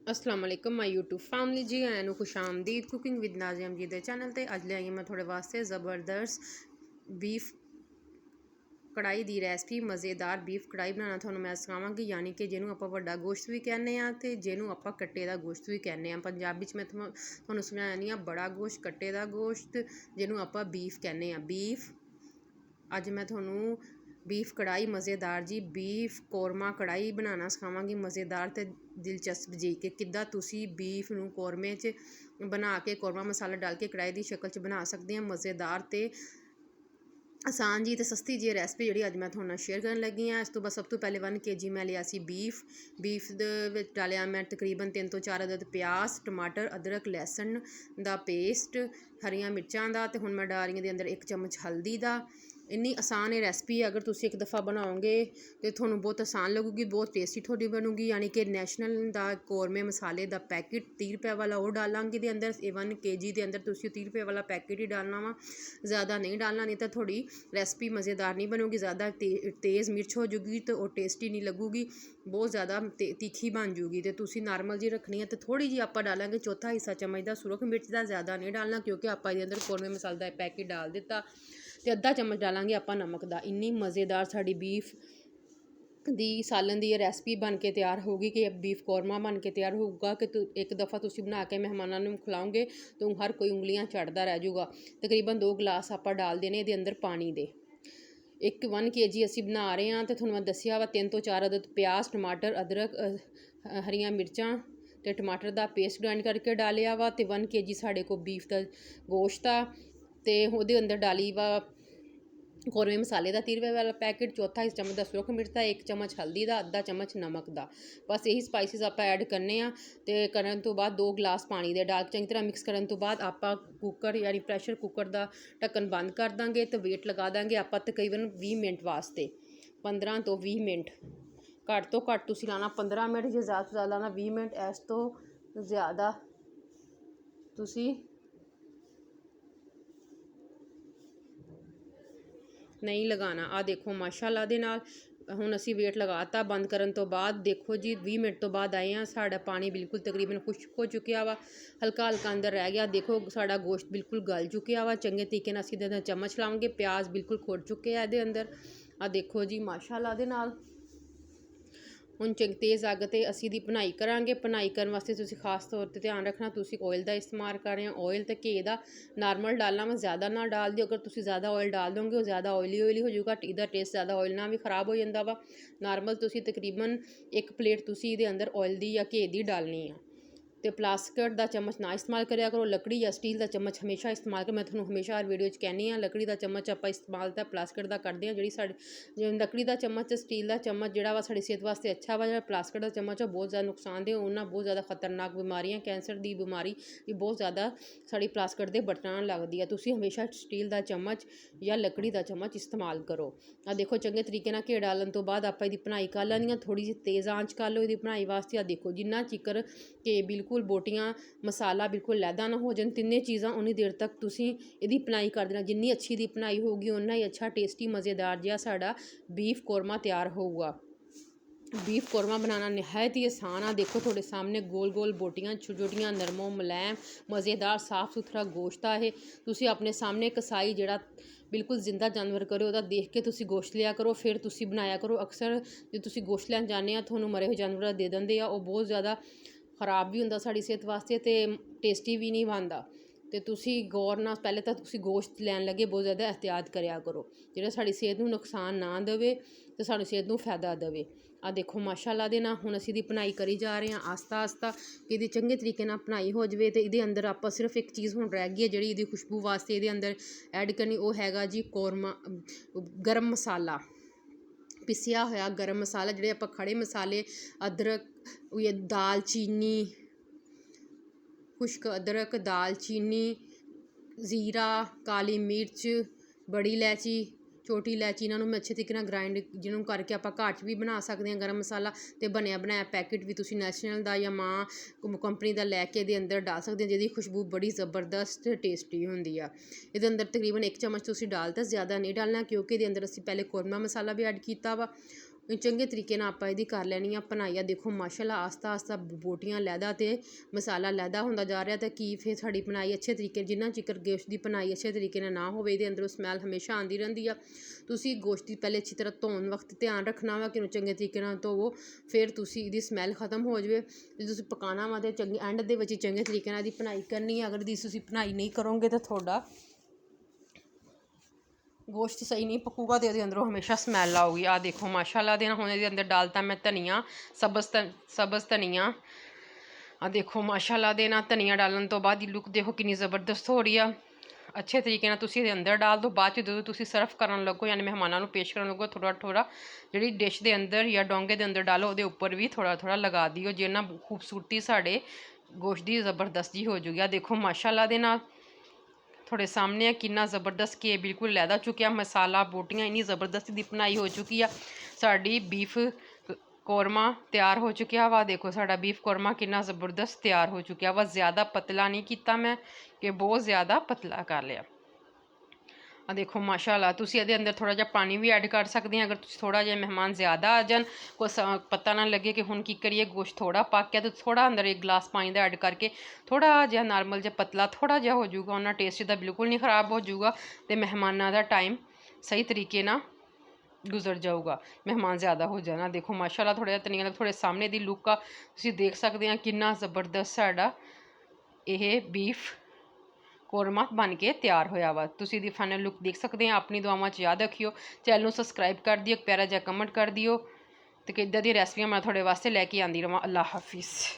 अस्सलाम वालेकुम my YouTube family जी आया नु खुश आमदीद कुकिंग विद नाज़िम जी दे चैनल ते अज ले आई मैं थोड़े वास्ते ज़बरदस्त बीफ कढ़ाई दी रेसिपी मज़ेदार बीफ कढ़ाई बनाना थोनों मैं सिखावांगी यानी कि जिन्हों आपां वड्डा गोश्त भी कहने आ ते जिन्हों आपां कट्टे दा गोश्त भी कहने आ। पंजाबी च मैं थोनों समझानी आ बड़ा गोश्त कट्टे दा गोश्त जिन्हों आपां बीफ कहने आ। बीफ अज मैं थोनों बीफ कढ़ाई मज़ेदार जी बीफ कौरमा कढ़ाई बनाना सिखावांगी मज़ेदार ते दिलचस्प जी कि किद्दां तुसी बीफ नूं कौरमे च बना के कौरमा मसाला डाल के कढ़ाई दी शक्ल च बना सकते हैं। मज़ेदार ते आसान जी ते सस्ती जी रेसिपी जी अज मैं थोड़े शेयर करन लगी हाँ। इस तो बाद सब तो पहले 1 kg मैं लिया सी बीफ दे डालिया मैं तकरीबन 3 ਤੋਂ 4 अदद प्याज टमाटर अदरक लहसुन दा पेस्ट हरियां मिर्चां दा ते हुण मैं डाल रही दे अंदर 1 चम्मच हल्दी दा। इन्नी आसान है रेसिपी अगर तुम एक दफ़ा बनाओगे तो थोनों बहुत आसान लगूगी बहुत टेस्टी थोड़ी बनूगी। यानी कि नैशनल दा कौरमे मसाले दा पैकेट 30 रुपए वाला वो डालांगे दे अंदर 1 kg के अंदर तुम 30 रुपए वाला पैकेट ही डालना वा ज़्यादा नहीं डालना नहीं तो थोड़ी रेसिपी मज़ेदार नहीं बनूगी ज़्यादा तेज़ मिर्च हो जूगी तो और टेस्टी नहीं लगूगी बहुत ज़्यादा तीखी बन जूगी। तो तुसी नॉर्मल जी रखनी है तो थोड़ी जी आप डालेंगे चौथा हिस्सा चम्मच का सुरख मिर्च का ज़्यादा नहीं डालना क्योंकि आप अंदर कौरमे मसाले का पैकेट डाल दिता। तो अद्धा चम्मच डालांगे आप नमक का। इन्नी मज़ेदार साड़ी बीफ दी सालन दी रेसिपी बन के तैयार होगी कि बीफ कौरमा बन के तैयार होगा कि एक दफ़ा तुसी बना के मेहमानों को खिलाओगे तो हर कोई उंगलियां चढ़ता रह जाऊगा। तकरीबन 2 गिलास आप डाल देने ये अंदर पानी दे। 1 kg असी बना रहे हैं तो थोड़ा मैं दसिया वा 3 ਤੋਂ 4 अदद प्याज टमाटर अदरक हरियां मिर्चां तो टमाटर का पेस्ट ग्राइंड करके डालिया वा। तो 1 kg साढ़े को बीफ का गोश्त आ तो वो अंदर डाली वा कौरमे मसाले का 30 रुपए वाला पैकेट चौथा हिस्सा चम्मच का सुरख मिर्च का 1 चम्मच हल्दी का अद्धा चम्मच नमक का। बस यही स्पाइसिस आप ऐड करने तो करन तो बाद 2 गिलास पानी दे डाल चंगी तरह मिक्स करन तो बाद आप कुकर यानी प्रैशर कुकर का ढक्कन बंद कर देंगे तो वेट लगा देंगे आप तकरीबन 20 मिनट वास्ते 15 ਤੋਂ 20 मिनट घट तो घट तुसी लाना 15 मिनट जो ज़्यादा तो ज़्यादा लाना 20 मिनट इस तो ज़्यादा तुसी नहीं लगाना। आ देखो माशाल्लाह दे नाल हुण असी वेट लगाता बंद करन तो बाद देखो जी 20 मिनट तो बाद आए हैं साड़ा पानी बिल्कुल तकरीबन खुश्क हो चुकिया वा हल्का हल्का अंदर रह गया। देखो साड़ा गोश्त बिल्कुल गल चुकिया वा चंगे तरीके नाल असी दे चम्मच लाओगे प्याज बिल्कुल खुड़ चुके हैं ये अंदर। आ देखो जी माशाल्लाह दे नाल हुण तेज़ अग ते असी दी भुनाई करांगे। भुनाई करन वास्ते तुसी खास तौर ते ध्यान रखना तुसी ऑयल का इस्तेमाल कर रहे हैं ऑयल तो घी का नॉर्मल डालना वा ज़्यादा ना डाल दिओ। अगर तुसी ज़्यादा ऑयल डाल दोगे वो ज़्यादा ऑयली हो जाऊगा इहदा टेस्ट ज़्यादा ऑयल ना भी खराब हो जाता वा। नॉर्मल तुसी तकरीबन 1 प्लेट तुसी इहदे अंदर ऑयल दी या घी दी डालनी है। तो प्लास्टिक का चम्मच ना इस्तेमाल करा करो लकड़ी या स्टील का चम्मच हमेशा इस्तेमाल कर। मैं थोड़ा हमेशा हर वीडियो कहनी हाँ लकड़ी का चम्मच आप इस्तेमाल तो प्लास्टिक का करते हैं जी साड़ी लकड़ी का चम्मच स्टील का चम्मच जोड़ा वा साड़ी सेहत वास्ते अच्छा वा। जो प्लास्टिक का चम्मच है बहुत ज़्यादा नुकसानदेह उन्होंने बहुत ज़्यादा खतरनाक बीमारियां कैंसर की बीमारी भी बहुत ज़्यादा साड़ी प्लास्टिक के बर्तनों लगती है। तुसी हमेशा स्टील का चम्मच या लकड़ी का चम्मच इस्तेमाल करो। आ देखो चंगे तरीके ना घी डालन तो बाद आप भुनाई कर लैनी थोड़ी जी तेज़ आंच कर लो ये भुनाई वास्ते। आ देखो जिन्ना चिकर कि बिल्कुल बोटियां मसाला बिल्कुल लैदा ना हो जाए तिन्ने चीज़ां उन्नी देर तक तुसी इहदी भुनाई कर देना। जिन्नी अच्छी दी भुनाई होगी उन्ना ही अच्छा टेस्टी मज़ेदार जिहा साड़ा बीफ कौरमा तैयार होगा। बीफ कौरमा बनाना नहायत ही आसान आ। देखो थोड़े सामने गोल गोल बोटियां छोटियां नरमो मुलायम मज़ेदार साफ सुथरा गोश्त है। तुसी अपने सामने कसाई जिहड़ा बिल्कुल जिंदा जानवर करो वह देख के तुसी गोश्त लिया करो फिर तुसी बनाया करो। अक्सर जो तुसी गोश्त लैन जाने आ थोनों मरे हुए जानवर दे देंदे आ वो बहुत ज़्यादा खराब भी होंदा साड़ी सेहत वास्ते तो टेस्टी भी नहीं बनता। तो तुसी गौर ना पहले तो तुसी गोश्त लैन लगे बहुत ज़्यादा एहतियात करा करो जिहड़ा साड़ी सेहत नूं नुकसान ना देवे तो साड़ी सेहत नूं फायदा देवे। आ देखो माशाल्लाह दे ना हुण असीं दी भुनाई करी जा रहे हैं आस्ता आस्ता कि इहदी चंगे तरीके नाल भुनाई हो जाए। तो इहदे अंदर आप सिर्फ एक चीज़ हुण रह गई है जिहड़ी इहदी खुशबू वास्ते इहदे अंदर ऐड करनी वो हैगा जी कौरमा गर्म मसाला पिसिया होया गर्म मसाला जिहड़े आप खड़े मसाले अदरक दाल चीनी खुश्क अदरक दाल चीनी ज़ीरा काली मिर्च बड़ी इलायची छोटी इलायची इन्हों मैं अच्छे तरीके ग्राइंड जिन्होंने करके आप घर च भी बना सकते हैं। गर्म मसाला तो बनया बनाया पैकेट भी तुसी नैशनल का या माँ कंपनी का लैके ये अंदर डाल सकते हैं जिसकी खुशबू बड़ी ज़बरदस्त टेस्टी होंगी आ। ये अंदर तकरीबन 1 चम्मच तुसी डालता ज़्यादा नहीं डालना क्योंकि ये अंदर असी पहले कौरमा मसाला भी ऐड किया वा ਚੰਗੇ ਤਰੀਕੇ ਨਾਲ ਆਪਾਂ ਇਹਦੀ ਕਰ ਲੈਣੀ ਆ ਭੁਨਾਈ ਆ। ਦੇਖੋ ਮਾਸ਼ਾਅੱਲਾ ਆਸਤਾ ਆਸਤਾ ਬੋਟੀਆਂ ਲਹਿਦਾ ਤੇ ਮਸਾਲਾ ਲਹਿਦਾ ਹੁੰਦਾ ਜਾ ਰਿਹਾ ਤੇ ਕੀ ਫਿਰ ਸਾਡੀ ਭੁਨਾਈ ਅੱਛੇ ਤਰੀਕੇ ਜਿੰਨਾ ਚਿਕਰ ਗੋਸ਼ਤ ਦੀ ਭੁਨਾਈ ਅੱਛੇ ਤਰੀਕੇ ਨਾਲ ਨਾ ਹੋਵੇ ਇਹਦੇ ਅੰਦਰੋਂ ਸਮੈਲ ਹਮੇਸ਼ਾ ਆਉਂਦੀ ਰਹਿੰਦੀ ਆ। ਤੁਸੀਂ ਗੋਸ਼ਤ ਦੀ ਪਹਿਲੇ ਅੱਛੀ ਤਰ੍ਹਾਂ ਧੋਣ ਵਕਤ ਧਿਆਨ ਰੱਖਣਾ ਵਾ ਕਿ ਇਹਨੂੰ ਚੰਗੇ ਤਰੀਕੇ ਨਾਲ ਧੋਵੋ, ਫਿਰ ਤੁਸੀਂ ਇਹਦੀ ਸਮੈਲ ਖਤਮ ਹੋ ਜਾਵੇ। ਜੇ ਤੁਸੀਂ ਪਕਾਉਣਾ ਵਾ ਤੇ ਚੰਗੇ ਐਂਡ ਦੇ ਵਿੱਚ ਚੰਗੇ ਤਰੀਕੇ ਨਾਲ ਇਹਦੀ ਭੁਨਾਈ ਕਰਨੀ ਆ। ਅਗਰ ਦੀ ਤੁਸੀਂ ਭੁਨਾਈ ਨਹੀਂ ਕਰੋਗੇ ਤਾਂ ਤੁਹਾਡਾ ਗੋਸ਼ਤ ਸਹੀ ਨਹੀਂ ਪਕੂਗਾ ਤੇ ਉਹਦੇ ਅੰਦਰੋਂ ਹਮੇਸ਼ਾ ਸਮੈਲ ਆਊਗੀ। ਆ ਦੇਖੋ ਮਾਸ਼ਾਅੱਲਾ ਦੇ ਨਾਲ ਹੁਣ ਇਹਦੇ ਅੰਦਰ ਡਾਲਤਾ ਮੈਂ ਧਨੀਆ, ਸਬਜ਼ ਧਨੀਆ। ਆ ਦੇਖੋ ਮਾਸ਼ਾਅੱਲਾ ਦੇ ਨਾਲ ਧਨੀਆ ਡਾਲਣ ਤੋਂ ਬਾਅਦ ਦੀ ਲੁੱਕ ਦੇਖੋ ਕਿੰਨੀ ਜ਼ਬਰਦਸਤ ਹੋ ਰਹੀ ਆ। ਅੱਛੇ ਤਰੀਕੇ ਨਾਲ ਤੁਸੀਂ ਇਹਦੇ ਅੰਦਰ ਡਾਲ ਦਿਓ। ਬਾਅਦ 'ਚ ਜਦੋਂ ਤੁਸੀਂ ਸਰਵ ਕਰਨ ਲੱਗੋ ਯਾਨੀ ਮਹਿਮਾਨਾਂ ਨੂੰ ਪੇਸ਼ ਕਰਨ ਲੱਗੋ ਥੋੜ੍ਹਾ ਥੋੜ੍ਹਾ ਜਿਹੜੀ ਡਿਸ਼ ਦੇ ਅੰਦਰ ਜਾਂ ਡੋਂਗੇ ਦੇ ਅੰਦਰ ਡਾਲੋ ਉਹਦੇ ਉੱਪਰ ਵੀ ਥੋੜ੍ਹਾ ਥੋੜ੍ਹਾ ਲਗਾ ਦਿਓ, ਜਿਹਦੇ ਨਾਲ ਖੂਬਸੂਰਤੀ ਸਾਡੇ ਗੋਸ਼ਤ ਦੀ ਜ਼ਬਰਦਸਤ ਜੀ ਹੋ ਜੂਗੀ। ਆ ਦੇਖੋ ਮਾਸ਼ਾਅੱਲਾ ਦੇ ਨਾਲ ਤੁਹਾਡੇ ਸਾਹਮਣੇ ਆ ਕਿੰਨਾ ਜ਼ਬਰਦਸਤ ਕਿ ਬਿਲਕੁਲ ਲਹਿਦਾ ਚੁੱਕਿਆ ਮਸਾਲਾ, ਬੋਟੀਆਂ ਇੰਨੀ ਜ਼ਬਰਦਸਤ ਦੀ ਭੁਨਾਈ ਹੋ ਚੁੱਕੀ ਆ। ਸਾਡੀ ਬੀਫ ਕੋਰਮਾ ਤਿਆਰ ਹੋ ਚੁੱਕਿਆ ਵਾ। ਦੇਖੋ ਸਾਡਾ ਬੀਫ ਕੋਰਮਾ ਕਿੰਨਾ ਜ਼ਬਰਦਸਤ ਤਿਆਰ ਹੋ ਚੁੱਕਿਆ ਵਾ। ਜ਼ਿਆਦਾ ਪਤਲਾ ਨਹੀਂ ਕੀਤਾ ਮੈਂ ਕਿ ਬਹੁਤ ਜ਼ਿਆਦਾ ਪਤਲਾ ਕਰ ਲਿਆ। ਆ ਦੇਖੋ ਮਾਸ਼ਾਅੱਲਾ ਤੁਸੀਂ ਇਹਦੇ ਅੰਦਰ ਥੋੜ੍ਹਾ ਜਿਹਾ ਪਾਣੀ ਵੀ ਐਡ ਕਰ ਸਕਦੇ ਆ। ਅਗਰ ਤੁਸੀਂ ਥੋੜ੍ਹਾ ਜਿਹਾ ਮਹਿਮਾਨ ਜ਼ਿਆਦਾ ਆ ਜਾਣ, ਕੁਛ ਪਤਾ ਨਾ ਲੱਗੇ ਕਿ ਹੁਣ ਕੀ ਕਰੀਏ ਗੋਸ਼ਤ ਥੋੜ੍ਹਾ ਪੱਕ ਗਿਆ, ਤਾਂ ਥੋੜ੍ਹਾ ਅੰਦਰ 1 ਗਲਾਸ ਪਾਣੀ ਦਾ ਐਡ ਕਰਕੇ ਥੋੜ੍ਹਾ ਜਿਹਾ ਨਾਰਮਲ ਜਿਹਾ ਪਤਲਾ ਥੋੜ੍ਹਾ ਜਿਹਾ ਹੋ ਜਾਊਗਾ। ਉਹਨਾਂ ਟੇਸਟ ਦਾ ਬਿਲਕੁਲ ਨਹੀਂ ਖ਼ਰਾਬ ਹੋ ਜਾਊਗਾ ਅਤੇ ਮਹਿਮਾਨਾਂ ਦਾ ਟਾਈਮ ਸਹੀ ਤਰੀਕੇ ਨਾਲ ਗੁਜ਼ਰ ਜਾਊਗਾ। ਮਹਿਮਾਨ ਜ਼ਿਆਦਾ ਹੋ ਜਾਣਾ। ਦੇਖੋ ਮਾਸ਼ਾਅੱਲਾ ਥੋੜ੍ਹਾ ਜਿਹਾ ਧਨੀਆ ਤੁਹਾਡੇ ਸਾਹਮਣੇ ਦੀ ਲੁੱਕ ਆ, ਤੁਸੀਂ ਦੇਖ ਸਕਦੇ ਆ ਕਿੰਨਾ ਜ਼ਬਰਦਸਤ ਸਾਡਾ ਇਹ ਬੀਫ ਕੋਰਮਾ ਬਣ ਕੇ ਤਿਆਰ ਹੋਇਆ ਵਾ। ਤੁਸੀਂ ਇਹਦੀ ਫਾਈਨਲ ਲੁੱਕ ਦੇਖ ਸਕਦੇ ਆ। ਆਪਣੀ ਦੁਆਵਾਂ 'ਚ ਯਾਦ ਰੱਖਿਓ, ਚੈਨਲ ਨੂੰ ਸਬਸਕ੍ਰਾਈਬ ਕਰ ਦਿਓ, ਇੱਕ ਪਿਆਰਾ ਜਿਹਾ ਕਮੈਂਟ ਕਰ ਦਿਓ ਤੇ ਕਿ ਇੱਦਾਂ ਦੀਆਂ ਰੈਸਪੀਆਂ ਮੈਂ ਤੁਹਾਡੇ ਵਾਸਤੇ ਲੈ ਕੇ ਆਉਂਦੀ ਰਹਾਂ। ਅੱਲਾ ਹਾਫਿਜ਼।